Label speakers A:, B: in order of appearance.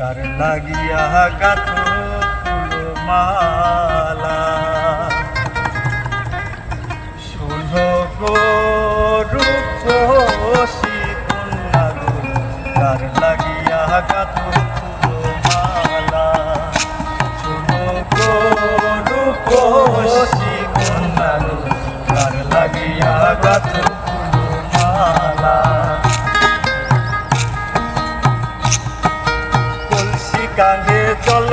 A: কার লাগিয়া গাথো ফুলমালা শুনো গো রূপসী কন্যা গো কার লাগিয়া গাথো ফুলমালা শুনো গো রূপসী কন্যা গো কার লাগিয়া গাথো ফুলমালা কাঁধে জল